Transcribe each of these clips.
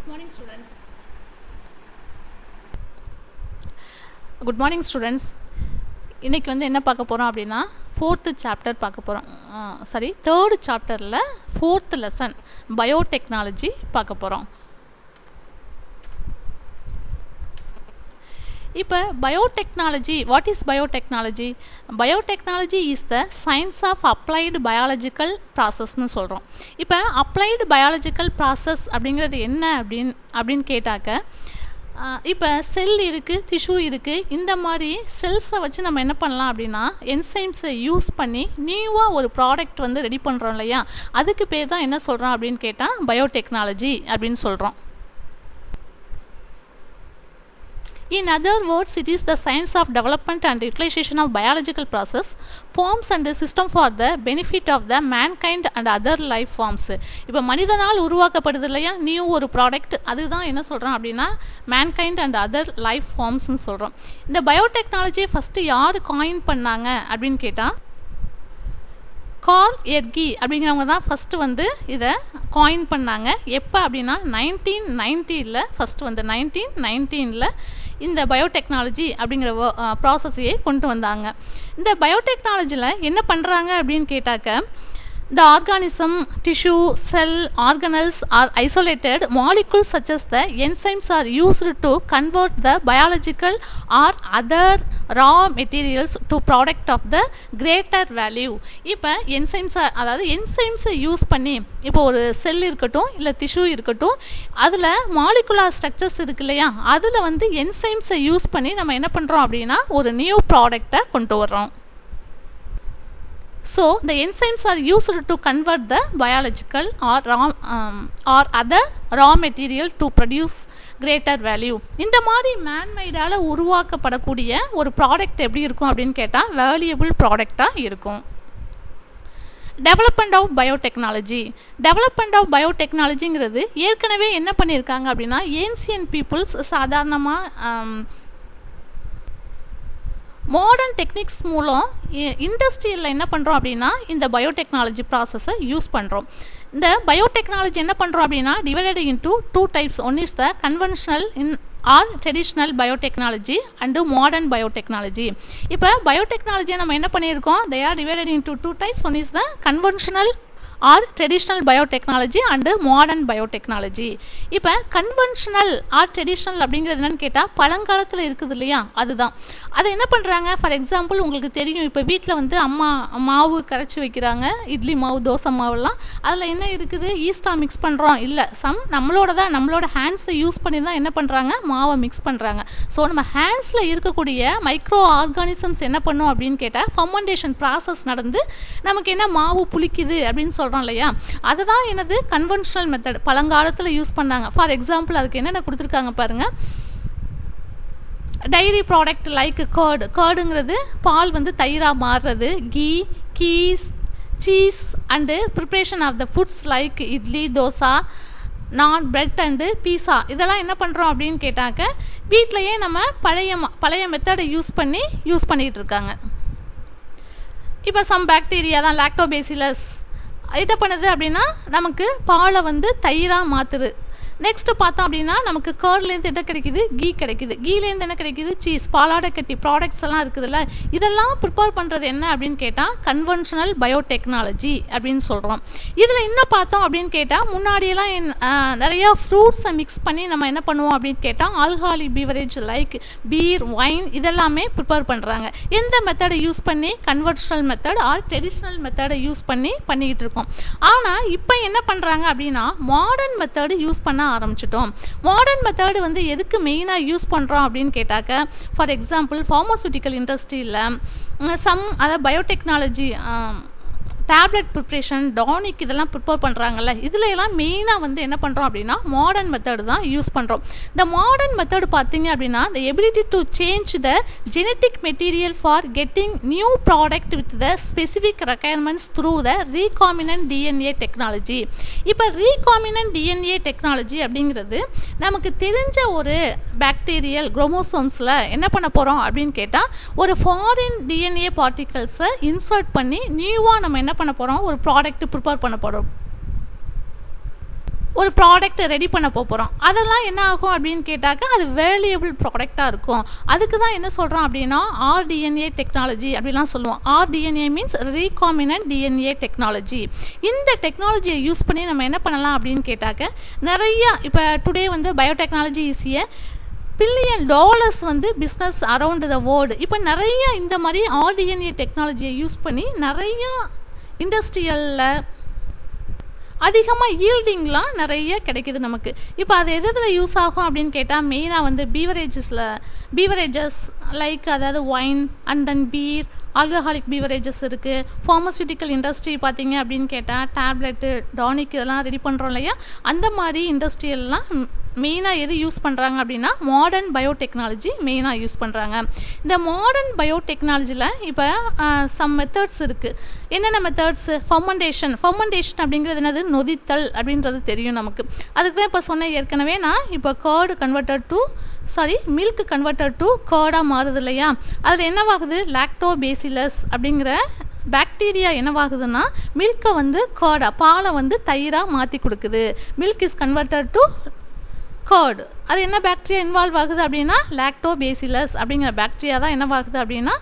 Good morning, students. Good morning, students. இன்னைக்கு என்ன பார்க்க போகிறோம் அப்படின்னா ஃபோர்த்து சாப்டர் பார்க்க போகிறோம். தேர்டு சாப்டரில் ஃபோர்த் லெசன் பயோடெக்னாலஜி பார்க்க போகிறோம். இப்போ biotechnology, what is biotechnology? Biotechnology is the science of applied biological ப்ராசஸ்ன்னு சொல்கிறோம். இப்போ அப்ளைடு பயாலஜிக்கல் ப்ராசஸ் அப்படிங்கிறது என்ன அப்படின்னு கேட்டாக்க, இப்போ செல் இருக்குது, டிஷ்யூ இருக்குது, இந்த மாதிரி செல்ஸை வச்சு நம்ம என்ன பண்ணலாம் அப்படின்னா என்சைம்ஸை யூஸ் பண்ணி நியூவாக ஒரு ப்ராடக்ட் ரெடி பண்ணுறோம் இல்லையா, அதுக்கு பேர் தான் என்ன சொல்கிறோம் அப்படின்னு கேட்டால் பயோடெக்னாலஜி அப்படின்னு சொல்கிறோம். In other words, it is the science of development and utilization of biological process, forms and system for the benefit of the mankind and other life forms. இப்போ மனிதனால் உருவாக்கப்படுது இல்லையா நியூ ஒரு ப்ராடக்ட், அதுதான் என்ன சொல்கிறோம் அப்படின்னா mankind and other life forms-ன்னு சொல்கிறோம். இந்த பயோடெக்னாலஜியை ஃபஸ்ட்டு யார் காயின் பண்ணாங்க அப்படின்னு கேட்டால் கார்ல் எர்கி அப்படிங்கிறவங்க தான் ஃபஸ்ட்டு இதை காயின் பண்ணாங்க. எப்போ அப்படின்னா 1990 ஃபஸ்ட்டு 1919 இந்த பயோடெக்னாலஜி அப்படிங்கிற ப்ராசஸையே கொண்டு வந்தாங்க. இந்த பயோடெக்னாலஜியில் என்ன பண்ணுறாங்க அப்படின்னு கேட்டாக்க, the organism, tissue, cell, organelles are isolated. Molecules such as the enzymes are used to convert the biological or other raw materials to product of the greater value. இப்போ என்சைம்ஸை யூஸ் பண்ணி, இப்போ ஒரு செல் இருக்கட்டும் இல்லை டிஷ்யூ இருக்கட்டும், அதில் மாலிகுலார் ஸ்ட்ரக்சர்ஸ் இருக்கு இல்லையா, அதில் என்சைம்ஸை யூஸ் பண்ணி நம்ம என்ன பண்ணுறோம் அப்படின்னா ஒரு நியூ ப்ராடக்டை கொண்டு வர்றோம். So the enzymes are used to convert the biological or other raw material to produce greater value. இந்த மாதிரி மேன்மைடால் உருவாக்கப்படக்கூடிய ஒரு ப்ராடக்ட் எப்படி இருக்கும் அப்படின்னு கேட்டால் வேல்யூபிள் ப்ராடக்டாக இருக்கும். Development of biotechnology. Development of பயோடெக்னாலஜிங்கிறது ஏற்கனவே என்ன பண்ணியிருக்காங்க அப்படின்னா ஏன்சியன் பீப்புள்ஸ் சாதாரணமாக மாடர்ன் டெக்னிக்ஸ் மூலம் இண்டஸ்ட்ரியில் என்ன பண்ணுறோம் அப்படின்னா இந்த பயோடெக்னாலஜி ப்ராசஸை யூஸ் பண்ணுறோம். இந்த பயோடெக்னாலஜி என்ன பண்ணுறோம் அப்படின்னா divided into 2 types. One is the conventional or traditional biotechnology and modern biotechnology. இப்போ பயோடெக்னாலஜியை நம்ம என்ன பண்ணியிருக்கோம், they are divided into 2 types. One is the conventional or traditional biotechnology and modern biotechnology. இப்போ கன்வென்ஷனல் ஆர் ட்ரெடிஷ்னல் அப்படிங்கிறது என்னென்னு கேட்டால் பழங்காலத்தில் இருக்குது இல்லையா, அதுதான். அதை என்ன பண்ணுறாங்க, ஃபார் எக்ஸாம்பிள் உங்களுக்கு தெரியும், இப்போ வீட்டில் அம்மா மாவு கரைச்சி வைக்கிறாங்க, இட்லி மாவு, தோசை மாவுலாம், அதில் என்ன இருக்குது, ஈஸ்டா மிக்ஸ் பண்ணுறோம் இல்லை, நம்மளோட ஹேண்ட்ஸை யூஸ் பண்ணி தான் என்ன பண்ணுறாங்க, மாவை மிக்ஸ் பண்ணுறாங்க. ஸோ நம்ம ஹேண்ட்ஸில் இருக்கக்கூடிய மைக்ரோ ஆர்கானிசம்ஸ் என்ன பண்ணோம் அப்படின்னு கேட்டால் ஃபர்மெண்டேஷன் ப்ராசஸ் நடந்து நமக்கு என்ன மாவு புளிக்குது அப்படின்னு சொல்கிறோம் இல்லையா, அதுதான் என்னது கன்வென்ஷனல் மெத்தட் பழங்காலத்தில் யூஸ் பண்ணாங்க. ஃபார் எக்ஸாம்பிள் அதுக்கு என்னென்ன கொடுத்துருக்காங்க பாருங்கள். டைரி ப்ராடக்ட் லைக் கேர்டுங்கிறது பால் தயிராக மாறுறது, ghee, cheese and preparation of the foods like idli, dosa, naan, bread and பீஸா, இதெல்லாம் என்ன பண்ணுறோம் அப்படின்னு கேட்டாக்க வீட்டிலையே நம்ம பழைய மெத்தடை யூஸ் பண்ணிகிட்டு இருக்காங்க. இப்போ சம் பாக்டீரியா தான் லாக்டோபேசிலஸ் என்ன பண்ணுது அப்படின்னா நமக்கு பாலை தயிராக மாற்றுது. நெக்ஸ்ட்டு பார்த்தோம் அப்படின்னா நமக்கு கேர்ட்லேருந்து என்ன கிடைக்கிது, கீ கிடைக்கிது, கீலேருந்து என்ன கிடைக்கிது, சீஸ், பாலாடை கட்டி ப்ராடக்ட்ஸ் எல்லாம் இருக்குதுல்ல, இதெல்லாம் ப்ரிப்பேர் பண்ணுறது என்ன அப்படின்னு கேட்டால் கன்வென்ஷனல் பயோடெக்னாலஜி அப்படின்னு சொல்கிறோம். இதில் இன்னும் பார்த்தோம் அப்படின்னு கேட்டால் முன்னாடியெல்லாம் நிறையா ஃப்ரூட்ஸை மிக்ஸ் பண்ணி நம்ம என்ன பண்ணுவோம் அப்படின்னு கேட்டால் alcoholic beverage like beer, wine இதெல்லாமே ப்ரிப்பேர் பண்ணுறாங்க. எந்த மெத்தடை யூஸ் பண்ணி, கன்வென்ஷனல் மெத்தட் ஆர் ட்ரெடிஷ்னல் மெத்தடை யூஸ் பண்ணிக்கிட்டு இருக்கோம். ஆனால் இப்போ என்ன பண்ணுறாங்க அப்படின்னா மாடர்ன் மெத்தடு யூஸ் பண்ண ஆரம்பிச்சிட்டோம். மாடர்ன் மெத்தடு எதுக்கு மெயினாக யூஸ் பண்ணுறோம் அப்படின்னு கேட்டாக்க, ஃபார் எக்ஸாம்பிள் ஃபார்மசூட்டிக்கல் இண்டஸ்ட்ரியில் அதாவது பயோடெக்னாலஜி டேப்லெட் ப்ரிப்ரேஷன், டானிக் இதெல்லாம் ப்ரிப்பேர் பண்ணுறாங்கல்ல, இதில் எல்லாம் மெயினாக என்ன பண்ணுறோம் அப்படின்னா மாடர்ன் மெத்தடு தான் யூஸ் பண்ணுறோம். இந்த மாடர்ன் மெத்தடு பார்த்தீங்க அப்படின்னா the ability to change the genetic material for getting new product with the specific requirements through the recombinant DNA technology. இப்போ ரீகாமினன்ட் டிஎன்ஏ டெக்னாலஜி அப்படிங்கிறது நமக்கு தெரிஞ்ச ஒரு பாக்டீரியல் குரோமோசோம்ஸில் என்ன பண்ண போகிறோம் அப்படின்னு கேட்டால் ஒரு ஃபாரின் டிஎன்ஏ பார்ட்டிகல்ஸை இன்சர்ட் பண்ணி நியூவாக நம்ம என்ன பண்ண போகிறோம், ஒரு ப்ராடக்ட் ப்ரிப்பேர் பண்ண போகிறோம். ஒரு ப்ராடக்ட் ரெடி பண்ண போகிறோம். அதெல்லாம் என்ன ஆகும் அப்படின்னு கேட்டாக்க அது வேல்யூபிள் ப்ராடக்டாக இருக்கும். அதுக்கு தான் என்ன சொல்கிறோம் அப்படின்னா ஆர்டிஎன்ஏ டெக்னாலஜி அப்படிலாம் சொல்லுவோம். RDNA means recombinant DNA technology. இந்த டெக்னாலஜியை யூஸ் பண்ணி நம்ம என்ன பண்ணலாம் அப்படின்னு கேட்டாக்க நிறையா இப்போ டுடே வந்து பயோடெக்னாலஜி ஈஸியை $1 billion வந்து பிஸ்னஸ் அரவுண்ட் த வேர்ல்டு. இப்போ நிறைய இந்த மாதிரி ஆர்டிஎன்ஏ டெக்னாலஜியை யூஸ் பண்ணி நிறையா இண்டஸ்ட்ரியலில் அதிகமாக ஈல்டிங்லாம் நிறைய கிடைக்கிது நமக்கு. இப்போ அது எதில் யூஸ் ஆகும் அப்படின்னு கேட்டால் மெயினாக வந்து பீவரேஜஸ் லைக் அதாவது wine and then beer, alcoholic beverages இருக்குது. ஃபார்மசூட்டிக்கல் இண்டஸ்ட்ரி பார்த்திங்க அப்படின்னு கேட்டால் டேப்லெட்டு, டானிக் இதெல்லாம் ரெடி பண்ணுறோம் இல்லையா, அந்த மாதிரி இண்டஸ்ட்ரியெல்லாம் மெயினாக எது யூஸ் பண்ணுறாங்க அப்படின்னா மாடர்ன் பயோடெக்னாலஜி மெயினாக யூஸ் பண்ணுறாங்க. இந்த மாடர்ன் பயோடெக்னாலஜியில் இப்போ சம் மெத்தட்ஸ் இருக்குது. என்னென்ன மெத்தட்ஸு? ஃபர்மெண்டேஷன் அப்படிங்கிறது என்னது? நொதித்தல் அப்படின்றது தெரியும் நமக்கு. அதுக்கு தான் இப்போ சொன்னேன் ஏற்கனவே நான். இப்போ மில்க் கன்வெர்ட்டட் டு கர்டாக மாறுது இல்லையா, அதில் என்னவாகுது? லாக்டோபேசிலஸ் அப்படிங்கிற பாக்டீரியா என்னவாகுதுன்னா மில்கை வந்து பாலை வந்து தயிராக மாற்றி கொடுக்குது. Milk is converted to curd. அது என்ன பாக்டீரியா இன்வால்வ் ஆகுது அப்படின்னா லாக்டோபேசிலஸ் அப்படிங்கிற பாக்டீரியா தான் என்னவாகுது அப்படின்னா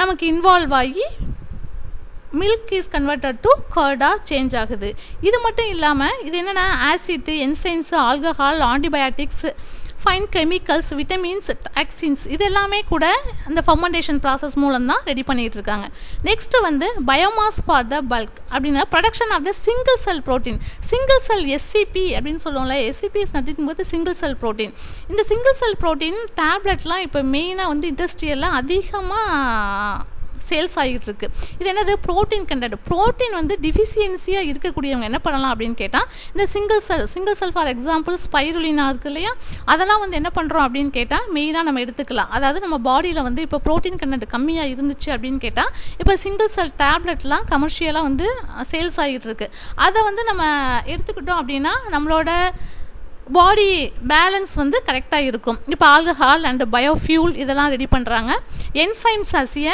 நமக்கு இன்வால்வ் ஆகி மில்க் இஸ் கன்வெர்ட்டட் டு கர்டாக சேஞ்ச் ஆகுது. இது மட்டும் இல்லாமல் இது என்னென்னா acid, enzymes, alcohol, antibiotics, fine chemicals, vitamins, toxins இது எல்லாமே கூட அந்த ஃபர்மெண்டேஷன் ப்ராசஸ் மூலம் தான் ரெடி பண்ணிகிட்டு இருக்காங்க. நெக்ஸ்ட்டு வந்து பயோமாஸ் ஃபார் த பல்க் அப்படின்னா production of the single cell protein. Single cell SCP அப்படின்னு சொல்லுவோம்ல, SCP is nothing but single cell protein. இந்த சிங்கிள் செல் ப்ரோட்டீன் டேப்லெட்லாம் இப்போ மெயினாக வந்து இண்டஸ்ட்ரியெல்லாம் அதிகமாக சேல்ஸ் ஆகிட்டு இருக்கு. இது என்னது? Protein content. ப்ரோட்டீன் வந்து டிஃபிஷியன்சியாக இருக்கக்கூடியவங்க என்ன பண்ணலாம் அப்படின்னு கேட்டால் இந்த single sell for example spirulina இருக்குது இல்லையா, அதெல்லாம் வந்து என்ன பண்ணுறோம் அப்படின்னு கேட்டால் மெயினாக நம்ம எடுத்துக்கலாம். அதாவது நம்ம பாடியில் வந்து இப்போ ப்ரோட்டீன் கண்டென்ட் கம்மியாக இருந்துச்சு அப்படின்னு கேட்டால் இப்போ சிங்கிள் செல் டேப்லெட்லாம் கமர்ஷியலாக வந்து சேல்ஸ் ஆகிட்டு இருக்கு. அதை வந்து நம்ம எடுத்துக்கிட்டோம் அப்படின்னா நம்மளோட பாடி பேலன்ஸ் வந்து கரெக்டாக இருக்கும். இப்போ ஆல்கஹால் அண்ட் பயோஃபியூல் இதெல்லாம் ரெடி பண்ணுறாங்க. Enzymes as a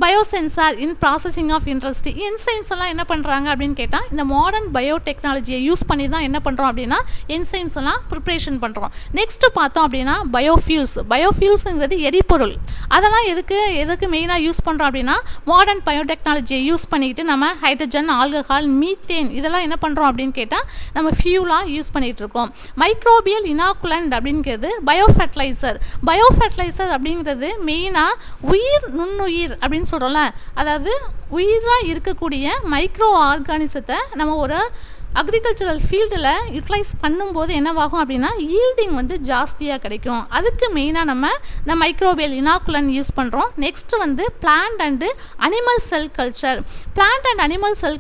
biosensor in processing of industry. Enzymes எல்லாம் என்ன பண்ணுறாங்க அப்படின்னு கேட்டால் இந்த மாடர்ன் பயோடெக்னாலஜியை யூஸ் பண்ணி தான் என்ன பண்ணுறோம் அப்படின்னா என்சைம்ஸ் எல்லாம் ப்ரிப்ரேஷன் பண்ணுறோம். நெக்ஸ்ட்டு பார்த்தோம் அப்படின்னா பயோஃபியூல்ஸுங்கிறது எரிபொருள். அதெல்லாம் எதுக்கு மெயினாக யூஸ் பண்ணுறோம் அப்படின்னா மாடர்ன் பயோடெக்னாலஜியை யூஸ் பண்ணிக்கிட்டு நம்ம ஹைட்ரஜன், ஆல்கஹால், மீத்தேன் இதெல்லாம் என்ன பண்ணுறோம் அப்படின்னு கேட்டால் நம்ம ஃபியூலாக யூஸ் பண்ணிகிட்டு இருக்கோம். மைக்ரோபியல் இனாகுலண்ட் அப்படிங்கிறது பயோஃபெர்டிலைசர் அப்படிங்கிறது மெயினாக உயிர் நுண்ணுயிர் அப்படின்னு சொல்கிறோம்ல, அதாவது உயிராக இருக்கக்கூடிய மைக்ரோ ஆர்கானிசத்தை நம்ம ஒரு அக்ரிகல்ச்சரல் ஃபீல்டில் யூட்டிலைஸ் பண்ணும்போது என்னவாகும் அப்படின்னா ஈல்டிங் வந்து ஜாஸ்தியாக கிடைக்கும். அதுக்கு மெயினாக நம்ம இந்த மைக்ரோபியல் இனாகுலன் யூஸ் பண்ணுறோம். நெக்ஸ்ட்டு வந்து plant and animal cell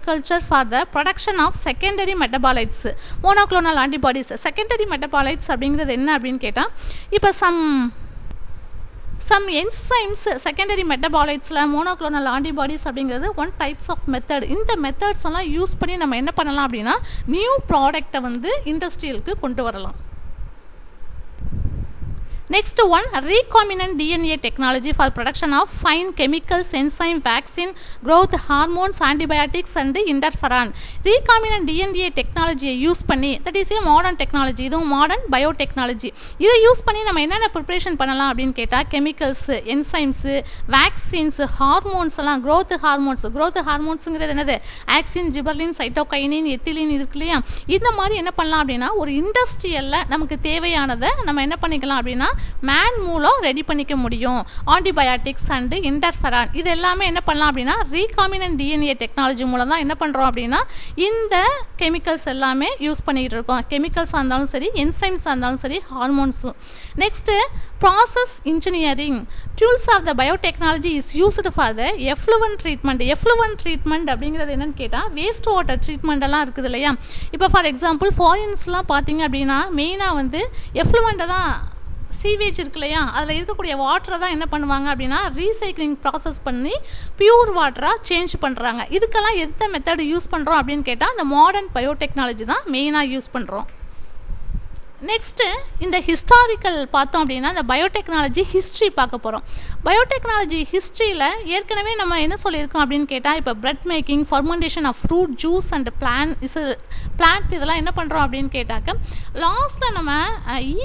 culture for the production of secondary metabolites, monoclonal antibodies. Secondary metabolites அப்படிங்கிறது என்ன அப்படின்னு கேட்டால் இப்போ சம் என்சைம்ஸ் செகண்டரி மெட்டபாலைட்ஸில் மோனோக்ளோனல் ஆன்டிபாடிஸ் அப்படிங்கிறது ஒன் டைப்ஸ் ஆஃப் மெத்தட். இந்த மெத்தட்ஸ் எல்லாம் யூஸ் பண்ணி நம்ம என்ன பண்ணலாம் அப்படின்னா நியூ ப்ராடக்டை வந்து இண்டஸ்ட்ரியலுக்கு கொண்டு வரலாம். Next one, recombinant DNA technology for production of fine chemicals, enzyme, vaccine, growth hormones, antibiotics and interferon. Recombinant DNA technology use பண்ணி, that is a modern technology, இதுவும் modern biotechnology. இதை யூஸ் பண்ணி நம்ம என்னென்ன ப்ரிப்ரேஷன் பண்ணலாம் அப்படின்னு கேட்டால் கெமிக்கல்ஸ், என்சைம்ஸு, வேக்சின்ஸ், ஹார்மோன்ஸ் எல்லாம் growth ஹார்மோன்ஸுங்கிறது என்னது? ஆக்சின், ஜிபர்லின், சைட்டோகைனின், எத்திலின் இருக்கு இல்லையா, இந்த மாதிரி என்ன பண்ணலாம் அப்படின்னா ஒரு இண்டஸ்ட்ரியலில் நமக்கு தேவையானதை நம்ம என்ன பண்ணிக்கலாம் அப்படின்னா மேன் மூலம் ரெடி பண்ணிக்க முடியும். ஆன்டிபயோட்டிக்ஸ் அண்ட் இன்டர்ஃபெரான் இது எல்லாமே என்ன பண்ணலாம் அப்படின்னா ரீகாம்பினன்ட் டிஎன்ஏ டெக்னாலஜி மூலம் தான் என்ன பண்ணுறோம் அப்படின்னா இந்த கெமிக்கல்ஸ் எல்லாமே யூஸ் பண்ணிகிட்டு இருக்கோம். கெமிக்கல்ஸாக இருந்தாலும் சரி, என்சைம்ஸாக இருந்தாலும் சரி, ஹார்மோன்ஸும். Next process engineering tools of the biotechnology is used for the effluent treatment அப்படிங்கிறது என்னென்னு கேட்டால் வேஸ்ட் வாட்டர் ட்ரீட்மெண்ட் எல்லாம் இருக்குது இல்லையா. இப்போ ஃபார் எக்ஸாம்பிள் ஃபாரின்ஸ்லாம் பார்த்தீங்க அப்படின்னா மெயினாக வந்து எஃப்ளூவண்ட்டை தான் சீவேஜ் இருக்கு இல்லையா, அதில் இருக்கக்கூடிய வாட்டரை தான் என்ன பண்ணுவாங்க அப்படின்னா ரீசைக்ளிங் ப்ராசஸ் பண்ணி பியூர் வாட்டராக சேஞ்ச் பண்ணுறாங்க. இதுக்கெல்லாம் எந்த மெத்தட் யூஸ் பண்ணுறோம் அப்படின்னு கேட்டால் அந்த மாடர்ன் பயோடெக்னாலஜி தான் மெயினாக யூஸ் பண்ணுறோம். நெக்ஸ்ட்டு இந்த ஹிஸ்டாரிக்கல் பார்த்தோம் அப்படின்னா இந்த பயோடெக்னாலஜி ஹிஸ்ட்ரி பார்க்க போகிறோம். பயோடெக்னாலஜி ஹிஸ்ட்ரியில் ஏற்கனவே நம்ம என்ன சொல்லியிருக்கோம் அப்படின்னு கேட்டால், இப்போ bread making, fermentation of fruit juice and plant இதெல்லாம் என்ன பண்ணுறோம் அப்படின்னு கேட்டாக்க, லாஸ்ட்டில் நம்ம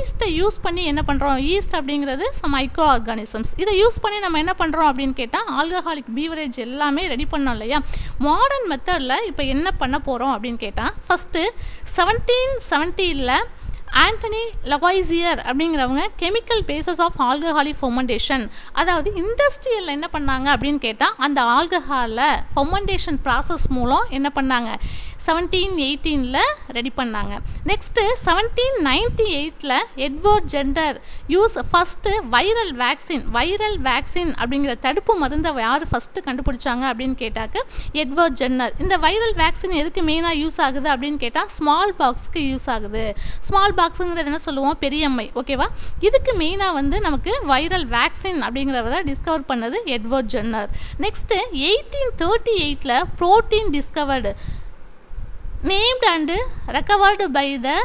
ஈஸ்ட்டை யூஸ் பண்ணி என்ன பண்ணுறோம், ஈஸ்ட் அப்படிங்கிறது மைக்ரோ ஆர்கானிசம்ஸ், இதை யூஸ் பண்ணி நம்ம என்ன பண்ணுறோம் அப்படின்னு கேட்டால் ஆல்கஹாலிக் பீவரேஜ் எல்லாமே ரெடி பண்ணோம் இல்லையா. மாடர்ன் மெத்தடில் இப்போ என்ன பண்ண போகிறோம் அப்படின்னு கேட்டால், ஃபஸ்ட்டு 1770 ஆண்டனி லவாய்சியர் அப்படிங்கிறவங்க chemical bases of alcoholic fermentation, அதாவது இண்டஸ்ட்ரியலில் என்ன பண்ணாங்க அப்படின்னு கேட்டால் அந்த ஆல்கஹாலில் ஃபர்மெண்டேஷன் ப்ராசஸ் மூலம் என்ன பண்ணாங்க 1718 ரெடி பண்ணாங்க. Next 1798 Edward Jenner first viral vaccine அப்படிங்கிற தடுப்பு மருந்தை யார் ஃபஸ்ட்டு கண்டுபிடிச்சாங்க அப்படின்னு கேட்டாக்க எட்வர்ட் ஜென்னர். இந்த வைரல் வேக்சின் எதுக்கு மெயினாக யூஸ் ஆகுது அப்படின்னு கேட்டால் ஸ்மால் பாக்ஸுக்கு யூஸ் ஆகுது. ஸ்மால் பாக்ஸுங்கிறது என்ன சொல்லுவோம், பெரியம்மை, ஓகேவா. இதுக்கு மெயினாக நமக்கு வைரல் வேக்சின் அப்படிங்கிறத டிஸ்கவர் பண்ணது Edward Jenner. Next 1838 protein discovered, named and recovered by the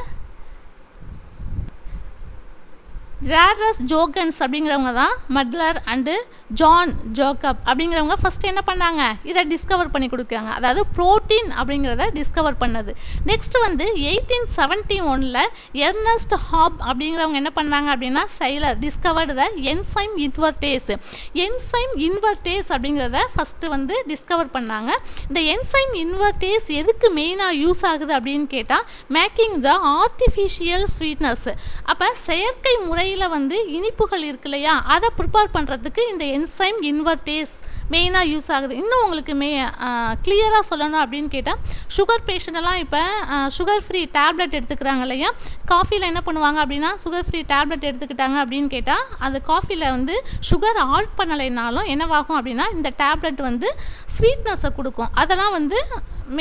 Suarez ஜோகன்ஸ் அப்படிங்கிறவங்க தான் மட்லர் அண்டு ஜான் ஜோக்கப் அப்படிங்கிறவங்க ஃபஸ்ட்டு என்ன பண்ணாங்க, இதை டிஸ்கவர் பண்ணி கொடுக்காங்க, அதாவது புரோட்டீன் அப்படிங்கிறத டிஸ்கவர் பண்ணது. நெக்ஸ்ட் 1871 எர்னஸ்ட் ஹாப் அப்படிங்கிறவங்க என்ன பண்ணாங்க அப்படின்னா சைலர் டிஸ்கவர்டு த என்சைம் இன்வர்டேஸ் அப்படிங்கிறத ஃபஸ்ட்டு டிஸ்கவர் பண்ணாங்க. இந்த என்சைம் இன்வர்டேஸ் எதுக்கு மெயினாக யூஸ் ஆகுது அப்படின்னு கேட்டால் மேக்கிங் த ஆர்டிஃபிஷியல் ஸ்வீட்னஸ், அப்போ செயற்கை முறை இனிப்புகள் இருக்கு இல்லையா, அதை ப்ரிப்பேர் பண்ணுறதுக்கு இந்த என்சைம் இன்வர்டேஸ் மெயினாக யூஸ் ஆகுது. இன்னும் உங்களுக்கு கிளியராக சொல்லணும் அப்படின்னு கேட்டால், சுகர் பேஷண்ட்டெல்லாம் இப்போ சுகர் ஃப்ரீ டேப்லெட் எடுத்துக்கிறாங்க இல்லையா, காஃபியில் என்ன பண்ணுவாங்க அப்படின்னா சுகர் ஃப்ரீ டேப்லெட் எடுத்துக்கிட்டாங்க அப்படின்னு கேட்டால் அந்த காஃபியில் சுகர் ஆட் பண்ணலைனாலும் என்னவாகும் அப்படின்னா இந்த டேப்லெட் ஸ்வீட்னஸை கொடுக்கும். அதெல்லாம்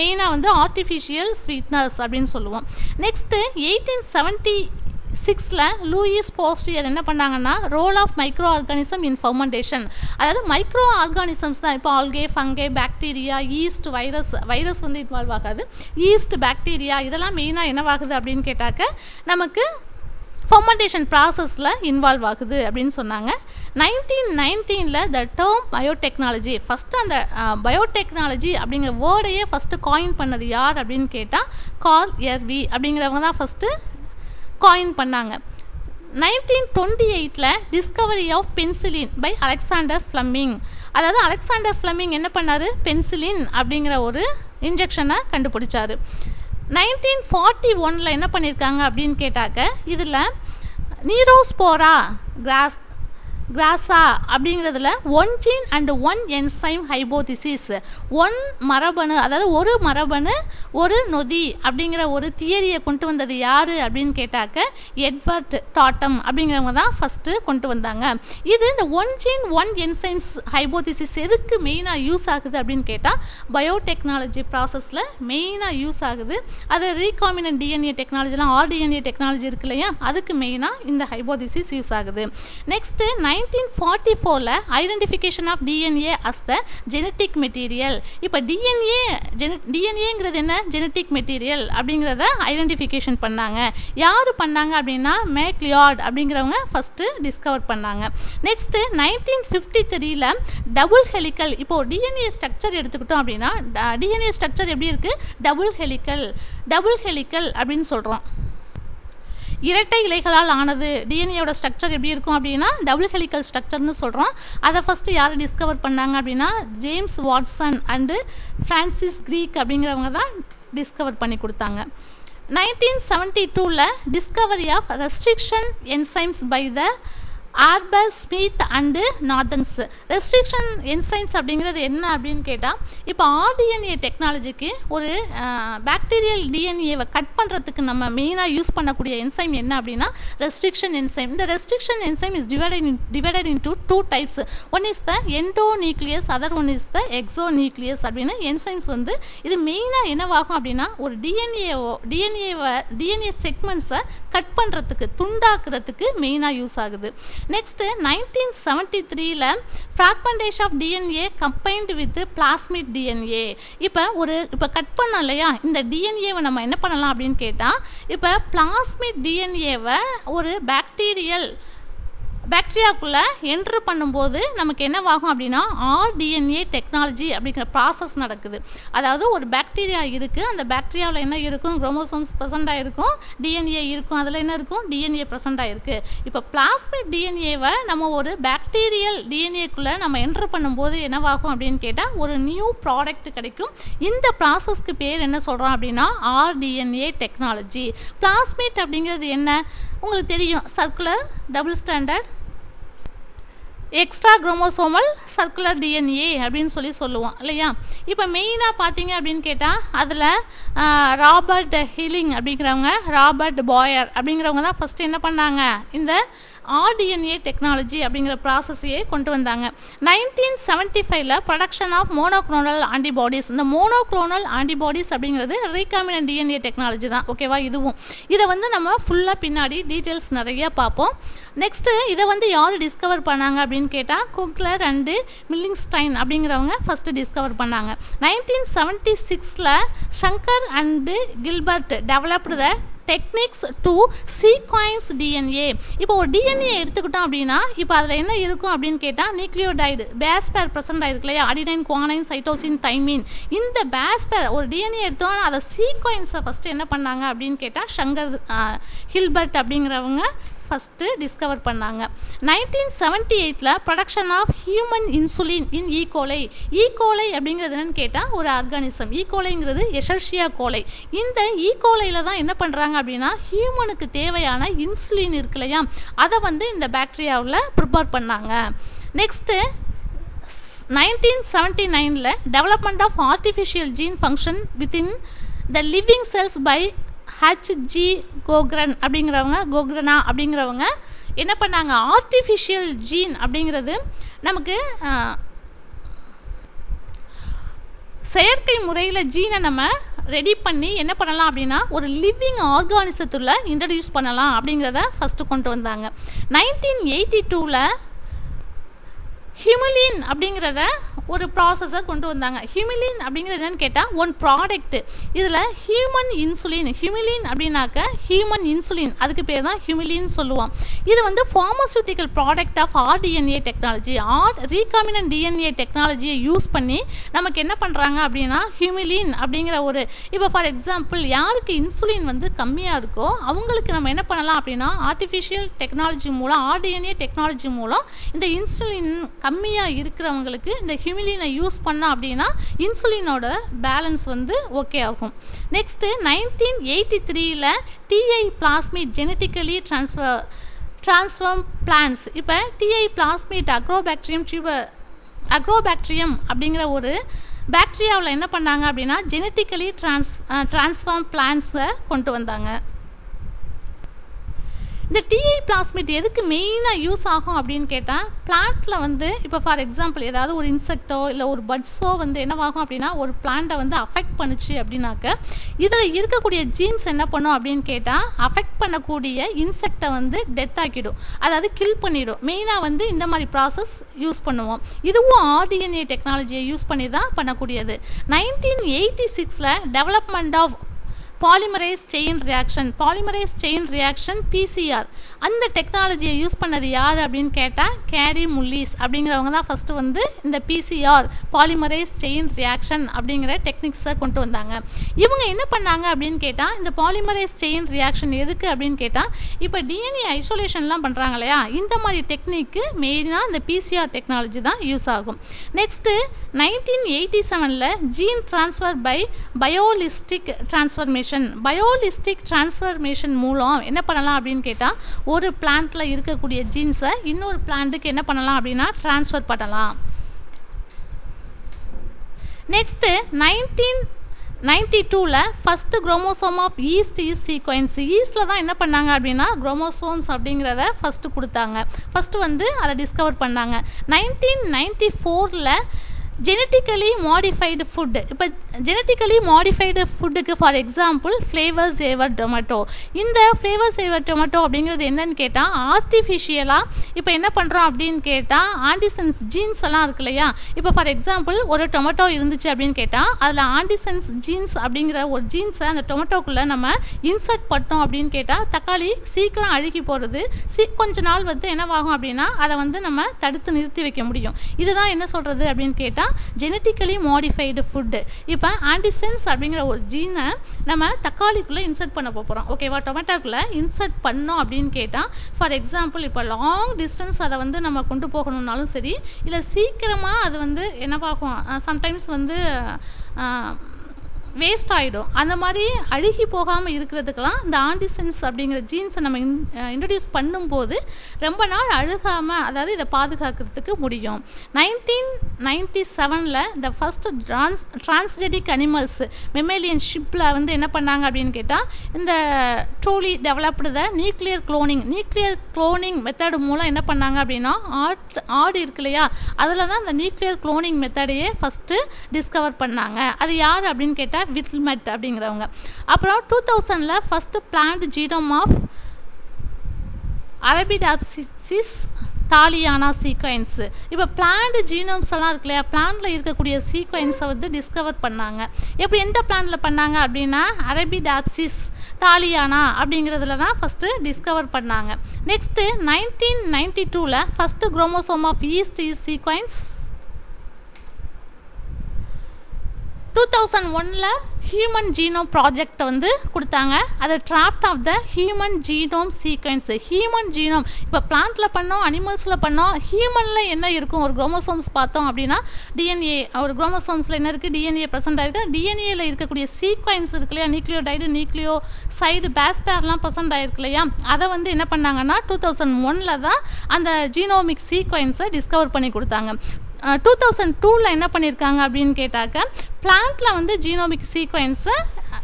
மெயினாக ஆர்டிஃபிஷியல் ஸ்வீட்னஸ் அப்படின்னு சொல்லுவோம். நெக்ஸ்ட்டு 1876 லூயிஸ் பாஸ்டியர் என்ன பண்ணாங்கன்னா role of micro organism in fermentation, அதாவது மைக்ரோ ஆர்கானிசம்ஸ் தான் இப்போ algae, fungi, bacteria, yeast, virus involve ஆகாது, ஈஸ்ட், பாக்டீரியா இதெல்லாம் மெயினாக என்னவாகுது அப்படின்னு கேட்டாக்க நமக்கு ஃபர்மெண்டேஷன் ப்ராசஸில் இன்வால்வ் ஆகுது அப்படின்னு சொன்னாங்க. 1919 த டேர்ம் பயோடெக்னாலஜி, ஃபஸ்ட்டு அந்த பயோடெக்னாலஜி அப்படிங்கிற வேர்டையே ஃபஸ்ட்டு காயின் பண்ணது யார் அப்படின்னு கேட்டால் கார்ல் எர்வி அப்படிங்கிறவங்க தான் ஃபஸ்ட்டு காயின் பண்ணாங்க. 1928 discovery of penicillin by Alexander Fleming, அதாவது அலெக்சாண்டர் ஃப்ளமிங் என்ன பண்ணார், பென்சிலின் அப்படிங்கிற ஒரு இன்ஜெக்ஷனை கண்டுபிடிச்சார். 1941 என்ன பண்ணியிருக்காங்க அப்படின்னு கேட்டாக்க இதில் நீரோஸ்போரா கிராஸா அப்படிங்கிறதுல 1 ஜீன் அண்ட் 1 என்சைம் ஹைபோதிசிஸ், 1 மரபணு, அதாவது ஒரு மரபணு ஒரு நொதி அப்படிங்கிற ஒரு தியரியை கொண்டு வந்தது யார் அப்படின்னு கேட்டாக்க எட்வர்ட் டாட்டம் அப்படிங்கிறவங்க தான் ஃபஸ்ட்டு கொண்டு வந்தாங்க. இது இந்த 1 ஜீன் 1 என்சைம்ஸ் ஹைபோதிசிஸ் எதுக்கு மெயினாக யூஸ் ஆகுது அப்படின்னு கேட்டால் பயோடெக்னாலஜி ப்ராசஸில் மெயினாக யூஸ் ஆகுது. அது ரீகாமினன்ட் டிஎன்ஏ டெக்னாலஜிலாம் ஆர்டிஎன்ஏ டெக்னாலஜி இருக்கு இல்லையா, அதுக்கு மெயினாக இந்த ஹைபோதிசிஸ் யூஸ் ஆகுது. Next 1944 identification of DNA as the genetic material. இப்போ டிஎன்ஏங்கிறது என்ன, ஜெனட்டிக் மெட்டீரியல் அப்படிங்கிறத ஐடென்டிஃபிகேஷன் பண்ணாங்க. யார் பண்ணாங்க அப்படின்னா மேக்லியார்ட் அப்படிங்கிறவங்க ஃபஸ்ட்டு டிஸ்கவர் பண்ணாங்க. நெக்ஸ்ட்டு 1953 டபுள் ஹெலிக்கல், இப்போது டிஎன்ஏ ஸ்ட்ரக்சர் எடுத்துக்கிட்டோம் அப்படின்னா டிஎன்ஏ ஸ்ட்ரக்சர் எப்படி இருக்குது, டபுள் ஹெலிக்கல் அப்படின்னு சொல்கிறோம். இரட்டை இலைகளால் ஆனது டிஎன்ஏவோட ஸ்ட்ரக்சர் எப்படி இருக்கும் அப்படின்னா டபுள் ஹெலிக்கல் ஸ்ட்ரக்சர்னு சொல்கிறோம். அதை ஃபஸ்ட்டு யார் டிஸ்கவர் பண்ணாங்க அப்படின்னா James Watson and Francis Crick அப்படிங்கிறவங்க தான் டிஸ்கவர் பண்ணி கொடுத்தாங்க. 1972 discovery of restriction enzymes by the Arber Smith and Nathans. Restriction enzymes அப்படிங்கிறது என்ன அப்படின்னு கேட்டால், இப்போ ஆர்டிஎன்ஏ டெக்னாலஜிக்கு ஒரு பாக்டீரியல் டிஎன்ஏவை கட் பண்ணுறதுக்கு நம்ம மெயினாக யூஸ் பண்ணக்கூடிய என்சைம் என்ன அப்படின்னா ரெஸ்ட்ரிக்ஷன் என்சைம். இந்த restriction enzyme is divided into 2 types. One is the endonuclease, other one is the exonuclease அப்படின்னு என்சைம்ஸ் இது மெயினாக என்னவாகும் அப்படின்னா ஒரு டிஎன்ஏ செக்மெண்ட்ஸை கட் பண்ணுறதுக்கு துண்டாக்குறதுக்கு மெயினாக யூஸ் ஆகுது. நெக்ஸ்ட்டு 1973ல் fragmentation of DNA combined with plasmid DNA. இப்போ கட் பண்ணோம் இல்லையா, இந்த டிஎன்ஏவை நம்ம என்ன பண்ணலாம் அப்படின்னு கேட்டால், இப்போ பிளாஸ்மிட் டிஎன்ஏவை ஒரு பாக்டீரியாக்குள்ளே என்ட்ரு பண்ணும்போது நமக்கு என்னவாகும் அப்படின்னா ஆர்டிஎன்ஏ டெக்னாலஜி அப்படிங்கிற ப்ராசஸ் நடக்குது. அதாவது ஒரு பாக்டீரியா இருக்குது, அந்த பாக்டீரியாவில் என்ன இருக்கும், குரோமோசோம்ஸ் ப்ரெசென்ட்டாக இருக்கும், டிஎன்ஏ இருக்கும், அதில் என்ன இருக்கும், டிஎன்ஏ ப்ரெசென்ட்டாக இருக்குது. இப்போ பிளாஸ்மிட் டிஎன்ஏவை நம்ம ஒரு பாக்டீரியல் டிஎன்ஏக்குள்ளே நம்ம என்ட்ரு பண்ணும்போது என்னவாகும் அப்படின்னு கேட்டால் ஒரு நியூ ப்ராடக்ட் கிடைக்கும். இந்த ப்ராசஸ்க்கு பேர் என்ன சொல்கிறோம் அப்படின்னா ஆர்டிஎன்ஏ டெக்னாலஜி. பிளாஸ்மிட் அப்படிங்கிறது என்ன உங்களுக்கு தெரியும், circular double standard extra chromosomal circular DNA அப்படின்னு சொல்லுவோம் இல்லையா. இப்போ மெயினாக பார்த்தீங்க அப்படின்னு கேட்டால் அதில் ராபர்ட் ஹில்லிங் அப்படிங்கிறவங்க, ராபர்ட் பாயர் அப்படிங்கிறவங்க தான் ஃபஸ்ட்டு என்ன பண்ணாங்க, இந்த ஆர்டிஎன்ஏ டெக்னாலஜி அப்படிங்கிற ப்ராசஸையே கொண்டு வந்தாங்க. 1975ல் ப்ரொடக்ஷன் ஆஃப் மோனோக்ளோனல் ஆன்டிபாடிஸ். இந்த மோனோக்ளோனல் ஆன்டிபாடிஸ் அப்படிங்கிறது ரீகாம்பினன்ட் டிஎன்ஏ டெக்னாலஜி தான், ஓகேவா. இதை நம்ம ஃபுல்லாக பின்னாடி டீட்டெயில்ஸ் நிறையா பார்ப்போம். நெக்ஸ்ட்டு இதை யார் டிஸ்கவர் பண்ணாங்க அப்படின்னு கேட்டால் குக்லர் அண்டு மில்லிங்ஸ்டைன் அப்படிங்கிறவங்க ஃபஸ்ட்டு டிஸ்கவர் பண்ணாங்க. 1976ல் Sanger and Gilbert developed the techniques to sequence DNA. இப்போ ஒரு டிஎன்ஏ எடுத்துக்கிட்டோம் அப்படின்னா இப்போ அதில் என்ன இருக்கும் அப்படின்னு கேட்டால் நியூக்ளியோடைடு பேஸ் பேர் ப்ரெசென்ட் ஆகிருக்கு இல்லையா, அடினைன், குவானைன், சைட்டோசின், தைமின். இந்த பேஸ் பேர் ஒரு டிஎன்ஏ எடுத்தோன்னா அதை சீக்வன்ஸை ஃபஸ்ட்டு என்ன பண்ணாங்க அப்படின்னு கேட்டால் ஷங்கர் ஹில்பர்ட் அப்படிங்கிறவங்க ஃபஸ்ட்டு டிஸ்கவர் பண்ணாங்க. 1978ல் production of human insulin in E coli. E coli அப்படிங்கிறது என்னென்னு கேட்டால் ஒரு ஆர்கானிசம். ஈகோலைங்கிறது எஷர்ஷியா கோலை. இந்த ஈகோலையில் தான் என்ன பண்ணுறாங்க அப்படின்னா ஹியூமனுக்கு தேவையான இன்சுலின் இருக்கு இல்லையா, அதை இந்த பாக்டீரியாவில் ப்ரிப்பேர் பண்ணாங்க. நெக்ஸ்ட்டு 1979ல் development of artificial gene function within the living cells by H G Khorana அப்படிங்கிறவங்க என்ன பண்ணாங்க, ஆர்டிஃபிஷியல் ஜீன் அப்படிங்கிறது நமக்கு செயற்கை முறையில் ஜீனை நம்ம ரெடி பண்ணி என்ன பண்ணலாம் அப்படின்னா ஒரு லிவிங் ஆர்கானிசத்தில் இன்ட்ரடியூஸ் பண்ணலாம் அப்படிங்கிறத ஃபஸ்ட்டு கொண்டு வந்தாங்க. 1982ல் ஹியூமிலின் அப்படிங்கிறத ஒரு ப்ராசஸை கொண்டு வந்தாங்க. ஹியூமிலின் அப்படிங்கிறது என்னென்னு கேட்டால் ஒன் ப்ராடக்ட்டு. இதில் ஹியூமன் இன்சுலின், ஹியூமிலின் அப்படின்னாக்க ஹியூமன் இன்சுலின், அதுக்கு பேர் தான் ஹியூமிலின் சொல்லுவோம். இது pharmaceutical product of rDNA technology. Recombinant DNA டெக்னாலஜியை யூஸ் பண்ணி நமக்கு என்ன பண்ணுறாங்க அப்படின்னா ஹியூமிலின் அப்படிங்கிற ஒரு, இப்போ ஃபார் எக்ஸாம்பிள் யாருக்கு இன்சுலின் கம்மியாக இருக்கோ அவங்களுக்கு நம்ம என்ன பண்ணலாம் அப்படின்னா ஆர்டிஃபிஷியல் டெக்னாலஜி மூலம், ஆர்டிஎன்ஏ டெக்னாலஜி மூலம் இந்த இன்சுலின் கம்மியாக இருக்கிறவங்களுக்கு இந்த ஹியூமிலினை யூஸ் பண்ணோம் அப்படின்னா இன்சுலினோட பேலன்ஸ் ஓகே ஆகும். நெக்ஸ்ட்டு 1983ல் Ti plasmid genetically transform plants. இப்போ டிஐ பிளாஸ்மிட் அக்ரோபாக்டீரியம் அப்படிங்கிற ஒரு பாக்டீரியாவில் என்ன பண்ணாங்க அப்படின்னா ஜெனட்டிக்கலி ட்ரான்ஸ்ஃபார்ம் பிளான்ஸை கொண்டு வந்தாங்க. இந்த டிஐ பிளாஸ்மிட் எதுக்கு மெயினாக யூஸ் ஆகும் அப்படின்னு கேட்டால் பிளான்ட்டில் இப்போ ஃபார் எக்ஸாம்பிள் ஏதாவது ஒரு இன்செக்டோ இல்லை ஒரு பட்ஸோ என்னவாகும் அப்படின்னா ஒரு பிளான்ட்டை அஃபெக்ட் பண்ணுச்சு அப்படின்னாக்க இதில் இருக்கக்கூடிய ஜீன்ஸ் என்ன பண்ணும் அப்படின்னு கேட்டால் அஃபெக்ட் பண்ணக்கூடிய இன்செக்டை டெத் ஆக்கிடும், அதாவது கில் பண்ணிடும். மெயினாக இந்த மாதிரி ப்ராசஸ் யூஸ் பண்ணுவோம். இதுவும் ஆர்டிஎன்ஏ டெக்னாலஜியை யூஸ் பண்ணி தான் பண்ணக்கூடியது. 1986ல் development of polymerase chain reaction PCR, அந்த டெக்னாலஜியை யூஸ் பண்ணது யார் அப்படின்னு கேட்டால் கேரி முல்லிஸ் அப்படிங்கிறவங்க தான் ஃபஸ்ட்டு இந்த பிசிஆர் பாலிமரைஸ் செயின் ரியாக்ஷன் அப்படிங்கிற டெக்னிக்ஸை கொண்டு வந்தாங்க. இவங்க என்ன பண்ணாங்க அப்படின்னு கேட்டால் இந்த பாலிமரைஸ் செயின் ரியாக்ஷன் எதுக்கு அப்படின்னு கேட்டால் இப்போ டிஎன்ஏ ஐசோலேஷன்லாம் பண்ணுறாங்க இல்லையா, இந்த மாதிரி டெக்னிக்கு மெயினாக இந்த பிசிஆர் டெக்னாலஜி தான் யூஸ் ஆகும். நெக்ஸ்ட்டு 1987ல் gene transfer by biolistic transformation மூலம் என்ன பண்ணலாம் அப்படின்னு கேட்டால் ஒரு பிளான்ட்டில் இருக்கக்கூடிய ஜீன்ஸை இன்னொரு பிளான்ட்டுக்கு என்ன பண்ணலாம் அப்படின்னா ட்ரான்ஸ்ஃபர் பண்ணலாம். நெக்ஸ்ட்டு 1992ல் first chromosome of yeast sequence. ஈஸ்டில் தான் என்ன பண்ணாங்க அப்படின்னா குரோமோசோம்ஸ் அப்படிங்கிறத ஃபஸ்ட்டு கொடுத்தாங்க, ஃபஸ்ட்டு அதை டிஸ்கவர் பண்ணாங்க. 1994ல் ஜெனட்டிக்கலி மாடிஃபைடு ஃபுட்டு. இப்போ ஜெனட்டிக்கலி மாடிஃபைடு ஃபுட்டுக்கு for example flavour saver tomato. இந்த ஃப்ளேவர் சேவர் டொமேட்டோ அப்படிங்கிறது என்னன்னு கேட்டால் ஆர்டிஃபிஷியலாக இப்போ என்ன பண்ணுறோம் அப்படின்னு கேட்டால் ஆண்டிசன்ஸ் ஜீன்ஸ் எல்லாம் இருக்கு இல்லையா. இப்போ ஃபார் எக்ஸாம்பிள் ஒரு டொமேட்டோ இருந்துச்சு அப்படின்னு கேட்டால் அதில் ஆண்டிசன்ஸ் ஜீன்ஸ் அப்படிங்கிற ஒரு ஜீன்ஸை அந்த டொமேட்டோக்குள்ளே நம்ம இன்சர்ட் பண்ணோம் அப்படின்னு கேட்டால் தக்காளி சீக்கிரம் அழுகி போகிறது, கொஞ்ச நாள் வந்து என்னவாகும் அப்படின்னா அதை வந்து நம்ம தடுத்து நிறுத்தி வைக்க முடியும். இதுதான் என்ன சொல்கிறது அப்படின்னு கேட்டால் ஜெனட்டிக்கலி மாடிஃபைடு ஃபுட்டு. இப்போ ஆண்டிசன்ஸ் அப்படிங்கிற ஒரு ஜீனை நம்ம தக்காளிக்குள்ளே இன்சர்ட் பண்ண போகிறோம், ஓகேவா. டொமேட்டோக்குள்ளே இன்சர்ட் பண்ணோம் அப்படின்னு கேட்டால் ஃபார் எக்ஸாம்பிள் இப்போ லாங் டிஸ்டன்ஸ் அதை வந்து நம்ம கொண்டு போகணுன்னாலும் சரி, இல்லை சீக்கிரமாக அது வந்து என்னவாகும், சம்டைம்ஸ் வந்து வேஸ்ட் ஆகிடும். அந்த மாதிரி அழுகி போகாமல் இருக்கிறதுக்கெலாம் இந்த ஆண்டிசன்ஸ் அப்படிங்கிற ஜீன்ஸை நம்ம இன்ட்ரடியூஸ் பண்ணும்போது ரொம்ப நாள் அழுகாமல், அதாவது இதை பாதுகாக்கிறதுக்கு முடியும். 1997 இந்த ஃபஸ்ட்டு டிரான்ஸ்ஜெனிக் அனிமல்ஸ் மெமேலியன் ஷிப்பில் வந்து என்ன பண்ணாங்க அப்படின்னு கேட்டால் இந்த ட்ரூலி டெவலப்டு த நியூக்ளியர் குளோனிங் மெத்தடு மூலம் என்ன பண்ணாங்க அப்படின்னா ஆடு இருக்கு இல்லையா, அதில் தான் இந்த நியூக்ளியர் குளோனிங் மெத்தடையே ஃபஸ்ட்டு டிஸ்கவர் பண்ணாங்க. அது யார் அப்படின்னு கேட்டால் விட்ல்மெட் அப்படிங்கிறவங்க. அப்புறம் 2000 first plant genome of Arabidopsis thaliana sequence. இப்போ பிளான்ட் ஜீனோம்ஸ் எல்லாம் இருக்கு இல்லையா, பிளான்ட்டில் இருக்கக்கூடிய சீக்வென்ஸை வந்து டிஸ்கவர் பண்ணாங்க. எப்படி எந்த பிளான்ட்டில் பண்ணாங்க அப்படின்னா அரபிடாப்சிஸ் தாலியானா அப்படிங்கிறதுல தான் ஃபஸ்ட்டு டிஸ்கவர் பண்ணாங்க. Next 1992 first chromosome of yeast sequence. 2001 human genome project வந்து கொடுத்தாங்க. அது draft of the human genome sequence. Human genome இப்போ பிளான்ட்டில் பண்ணோம், அனிமல்ஸில் பண்ணோம், ஹியூமனில் என்ன இருக்கும் ஒரு குரோமோசோம்ஸ் பார்த்தோம் அப்படின்னா டிஎன்ஏ, ஒரு குரோமோசோம்ஸில் என்ன இருக்குது, டிஎன்ஏ ப்ரெசென்ட் ஆகிருக்கு. டிஎன்ஏயில் இருக்கக்கூடிய சீக்வென்ஸ் இருக்கு இல்லையா, நியூக்ளியோடைடு நியூக்ளியோசைடு பேஸ்பேர்லாம் ப்ரெசென்ட் ஆகிருக்கு இல்லையா, அதை வந்து என்ன பண்ணாங்கன்னா 2001 தான் அந்த ஜீனோமிக் சீக்வென்ஸை டிஸ்கவர் பண்ணி கொடுத்தாங்க. 2002 என்ன பண்ணியிருக்காங்க அப்படின்னு கேட்டாக்க பிளான்ட்டில் வந்து ஜீனோமிக் சீக்வென்ஸை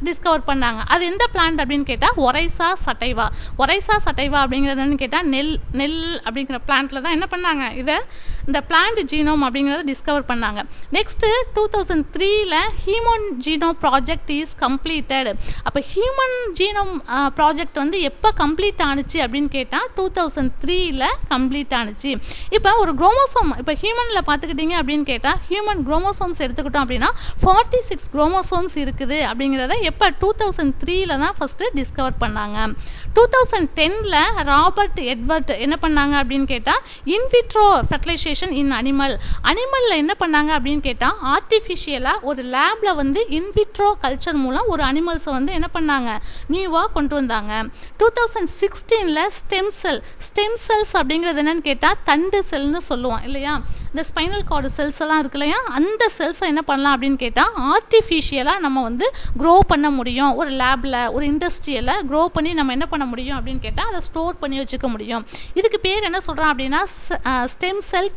டிஸ்கவர் பண்ணாங்க. அது எந்த பிளான்ட் அப்படின்னு கேட்டால் ஒரைசா சட்டைவா. ஒரைசா சட்டைவா அப்படிங்கிறதுன்னு கேட்டால் நெல் அப்படிங்கிற பிளான்ட்டில் தான் என்ன பண்ணாங்க, இந்த பிளான்ட் ஜீனோம் அப்படிங்கிறத டிஸ்கவர் பண்ணாங்க. Next 2003 human genome project is completed. அப்போ ஹியூமன் ஜீனோம் ப்ராஜெக்ட் வந்து எப்போ கம்ப்ளீட் ஆணுச்சு அப்படின்னு கேட்டால் 2003 கம்ப்ளீட் ஆணுச்சு. இப்போ ஒரு குரோமோசோம் இப்போ ஹியூமனில் பார்த்துக்கிட்டிங்க அப்படின்னு கேட்டால் ஹியூமன் குரோமோசோம்ஸ் எடுத்துக்கிட்டோம் அப்படின்னா 46 குரோமோசோம்ஸ் இருக்குது அப்படிங்கிறத எப்போ 2003 தான் ஃபஸ்ட்டு டிஸ்கவர் பண்ணாங்க. 2010 ராபர்ட் எட்வர்ட் என்ன பண்ணாங்க அப்படின்னு கேட்டால் இன்விட்ரோ ஃபெர்டிலைசேஷன் இன் அனிமலில் என்ன பண்ணாங்க அப்படின்னு கேட்டால் ஆர்டிஃபிஷியலாக ஒரு லேபில் வந்து இன்விட்ரோ கல்ச்சர் மூலம் ஒரு அனிமல்ஸை வந்து என்ன பண்ணாங்க, நியூவாக கொண்டு வந்தாங்க. 2016 ஸ்டெம் செல்ஸ் அப்படிங்கிறது என்னன்னு கேட்டால் தண்டு செல்னு சொல்லுவோம் இல்லையா, இந்த ஸ்பைனல் கார்டு செல்ஸ் எல்லாம் இருக்கு இல்லையா, அந்த செல்ஸை என்ன பண்ணலாம் அப்படின்னு கேட்டால் ஆர்டிஃபிஷியலாக நம்ம வந்து க்ரோ பண்ண முடியும். ஒரு லேபில் ஒரு இண்டஸ்ட்ரியில் க்ரோ பண்ணி நம்ம என்ன பண்ண முடியும் அப்படின்னு கேட்டால் அதை ஸ்டோர் பண்ணி வச்சுக்க முடியும். இதுக்கு பேர் என்ன சொல்கிறோம் அப்படின்னா ஸ்டெம் செல்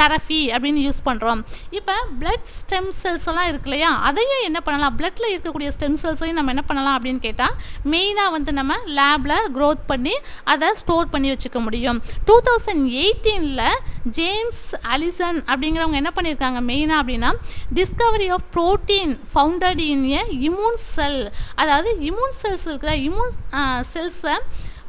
தெரபி அப்படின்னு யூஸ் பண்ணுறோம். இப்போ பிளட் ஸ்டெம் செல்ஸ் எல்லாம் இருக்கு இல்லையா, அதையும் என்ன பண்ணலாம், பிளட்டில் இருக்கக்கூடிய ஸ்டெம் செல்ஸையும் நம்ம என்ன பண்ணலாம் அப்படின்னு கேட்டால் மெயினாக வந்து நம்ம லேபில் க்ரோத் பண்ணி அதை ஸ்டோர் பண்ணி வச்சுக்க முடியும். 2018 ஜேம்ஸ் அலிசன் அப்படிங்கிறவங்க என்ன பண்ணியிருக்காங்க மெயினாக அப்படின்னா discovery of protein founded in a immune cell. அதாவது இம்யூன் செல்ஸ் இருக்கிற இம்யூன் செல்ஸை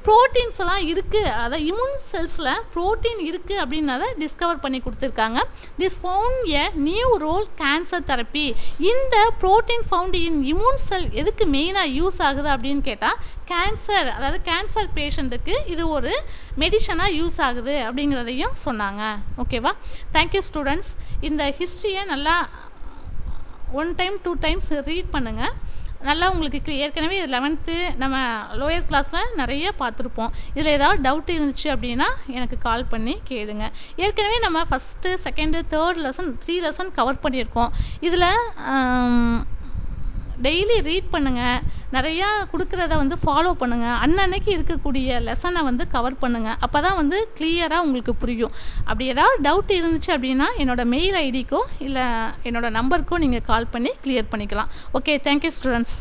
ப்ரோட்டீன்ஸ் எல்லாம் இருக்குது, அதாவது இம்யூன் செல்ஸில் ப்ரோட்டீன் இருக்குது அப்படின்னதை டிஸ்கவர் பண்ணி கொடுத்துருக்காங்க. This found a new role cancer therapy. இந்த protein found in immune cell எதுக்கு மெயினாக யூஸ் ஆகுது அப்படின்னு கேட்டால் கேன்சர், அதாவது கேன்சர் பேஷண்ட்டுக்கு இது ஒரு மெடிசனாக யூஸ் ஆகுது அப்படிங்கிறதையும் சொன்னாங்க. ஓகேவா, தேங்க்யூ ஸ்டூடெண்ட்ஸ். இந்த ஹிஸ்ட்ரியை நல்லா 1 டைம் 2 டைம்ஸ் ரீட் பண்ணுங்கள். நல்லா உங்களுக்கு ஏற்கனவே 11th நம்ம லோயர் கிளாஸில் நிறைய பார்த்துருப்போம். இதில் ஏதாவது டவுட் இருந்துச்சு அப்படின்னா எனக்கு கால் பண்ணி கேளுங்க. ஏற்கனவே நம்ம first second third lesson 3 lesson cover பண்ணியிருக்கோம். இதில் டெய்லி ரீட் பண்ணுங்கள், நிறையா கொடுக்குறத வந்து ஃபாலோ பண்ணுங்கள், அன்னன்னைக்கு இருக்கக்கூடிய லெசனை வந்து கவர் பண்ணுங்கள். அப்போ தான் வந்து கிளியராக உங்களுக்கு புரியும். அப்படி ஏதாவது டவுட் இருந்துச்சு அப்படின்னா என்னோடய மெயில் ஐடிக்கோ இல்லை என்னோடய நம்பருக்கோ நீங்கள் கால் பண்ணி கிளியர் பண்ணிக்கலாம். Okay, thank you students.